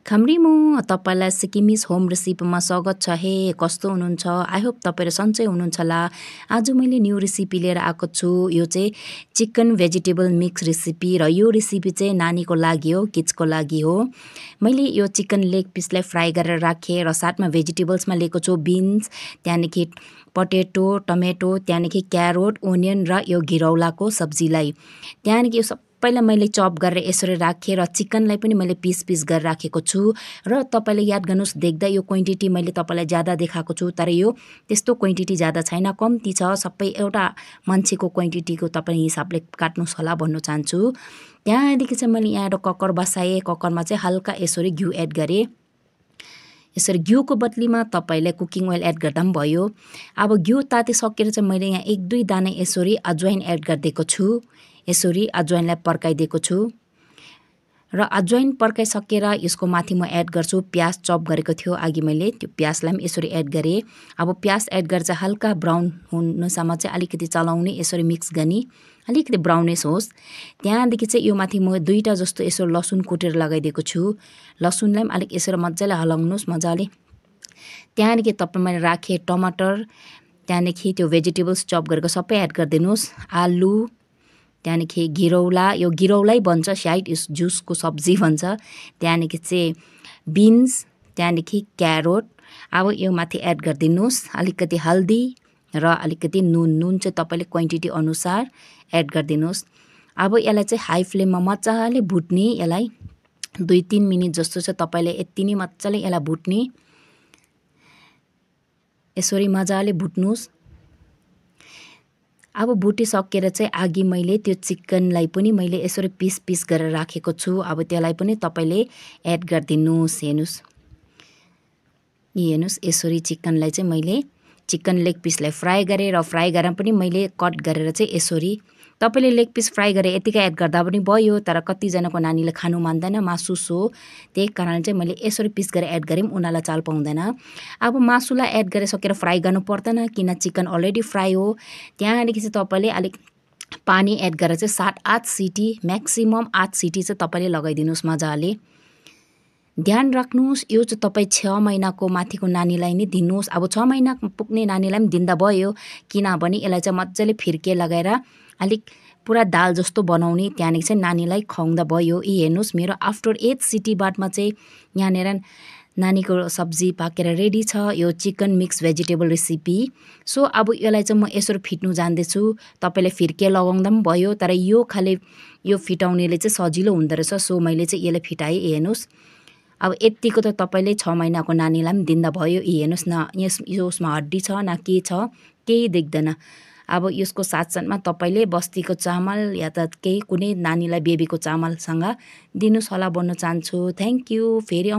खाम्रीमु तपाईलाई सिक्किमिज होम रेसिपीमा स्वागत छ। हे कस्तो हुनुहुन्छ? आई होप तपाईहरु सन्चै हुनुहुन्छ होला। आज मैले न्यू रेसिपी लिएर आएको छु। यो चाहिँ चिकन भेजिटेबल मिक्स रेसिपी र यो रेसिपी चाहिँ नानीको लागि हो, किड्सको लागि हो। मैले यो चिकन लेग पिसलाई फ्राई गरेर राखेँ र साथमा भेजिटेबल्समा लिएको छु बिन्स, त्यहाँदेखि पटेटो, टमेटो, त्यहाँदेखि क्यारोट, ओनियन र यो घिरौलाको सब्जीलाई। त्यहाँदेखि यो सबैलाई मैले चप गरेर यसरी राखेँ र चिकनलाई पनि मैले पिस पिस गरेर राखेको छु। र तपाईले याद गर्नुस्, देख्दा यो क्वान्टिटी मैले तपाईलाई ज्यादा देखाएको छु, तर यो त्यस्तो क्वान्टिटी ज्यादा छैन, कम्ती छ। सबै एउटा मान्छेको क्वान्टिटीको तपाईँ हिसाबले काट्नुस् होला भन्नु चाहन्छु। त्यहाँदेखि चाहिँ मैले यहाँ एउटा कुकर बसाएँ। कुकरमा चाहिँ हल्का यसरी घिउ एड गरेँ। यसरी घिउको बदलीमा तपाईले कुकिङ ओइल एड गर्दा पनि भयो। अब घिउ तातिसकेर चाहिँ मैले यहाँ 1-2 दाना यसरी अजवाइन एड गरिदिएको छु। यसरी अजवाइनलाई पड्काइदिएको छु र अजवाइन पड्काइसकेर यसको माथि म एड गर्छु प्याज चप गरेको थियो अघि मैले, त्यो प्याजलाई पनि यसरी एड गरेँ। अब प्याज एड गरेर चाहिँ हल्का ब्राउन हुनुसम्म चाहिँ अलिकति चलाउने, यसरी मिक्स गर्ने, अलिकति ब्राउनिस होस्। त्यहाँदेखि चाहिँ यो माथि म 2टा जस्तो यसो लसुन कुटेर लगाइदिएको छु। लसुनलाई पनि अलिक यसरी मजाले हलाउनुहोस् मजाले। त्यहाँदेखि तपाईँ मैले राखेँ टमाटर, त्यहाँदेखि त्यो भेजिटेबल्स चप गरेको सबै एड गरिदिनुहोस्। आलु, त्यहाँदेखि घिरौला, यो घिरौलै भन्छ सायद, यस जुसको सब्जी भन्छ। त्यहाँदेखि चाहिँ बिन्स, त्यहाँदेखि क्यारोट। अब यो माथि एड गरिदिनुहोस् अलिकति हल्दी र अलिकति नुन चाहिँ तपाईले क्वान्टिटी अनुसार एड गरिदिनुहोस्। अब यसलाई चाहिँ हाई फ्लेममा मजाले भुट्ने, यसलाई 2-3 मिनेट जस्तो चाहिँ तपाईले यति नै मजाले यसलाई भुट्ने, यसरी मजाले भुट्नुहोस्। अब भुटिसकेर चाहिँ अघि मैले त्यो चिकनलाई पनि मैले यसरी पिस पिस गरेर राखेको छु। अब त्यसलाई पनि तपाईले एड गरिदिनुहोस्। हेर्नुहोस् यसरी चिकनलाई चाहिँ मैले चिकन लेग पिसलाई फ्राई गरेँ र फ्राई गरेर पनि मैले कट गरेर चाहिँ यसरी तपाईले लेग पिस फ्राई गरेर यतिकै एड गर्दा पनि भयो, तर कतिजनाको नानीले खानु मान्दैन, मासु सो त्यही कारण चाहिँ मैले यसरी पिस गरेर एड गरेँ, उनीहरूलाई चाल पाउँदैन। अब मासुलाई एड गरिसकेर फ्राई गर्नु पर्दैन किन चिकन अलरेडी फ्राई हो। त्यहाँदेखि चाहिँ तपाईले अलिक पानी एड गरेर चाहिँ 7-8 सिटी, म्याक्सिमम 8 सिटी चाहिँ तपाईले लगाइदिनुहोस् मजाले। ध्यान राख्नुहोस् यो चाहिँ तपाईँ 6 महिनाको माथिको नानीलाई नै दिनुहोस्। अब 6 महिना पुग्ने नानीलाई पनि दिँदा भयो, किनभने यसलाई चाहिँ मजाले फिर्के लगाएर अलिक पुरा दाल जस्तो बनाउने, त्यहाँदेखि चाहिँ नानीलाई खुवाउँदा भयो। हेर्नुहोस् मेरो आफ्टर 8 सिटी बादमा चाहिँ यहाँनिर नानीको सब्जी पाकेर रेडी छ, यो chicken mix vegetable recipe. So अब यसलाई चाहिँ म यसरी फिट्नु जान्दैछु। तपाईले फिर्के लगाउँदा पनि भयो, तर यो खाले यो फिटाउनेले चाहिँ सजिलो हुँदो रहेछ। सो मैले चाहिँ यसलाई फिटाएँ। हेर्नुहोस् अब यतिको त तपाईले 6 महिनाको नानीलाई पनि दिँदा भयो। हेर्नुहोस् न, यसमा हड्डी छ न के छ, केही देख्दैन। अब यसको साथसाथमा तपाईले बस्तीको चामल या त केही कुनै नानीलाई बेबीको चामलसँग दिनुहोस् होला भन्न चाहन्छु। Thank you. फेरि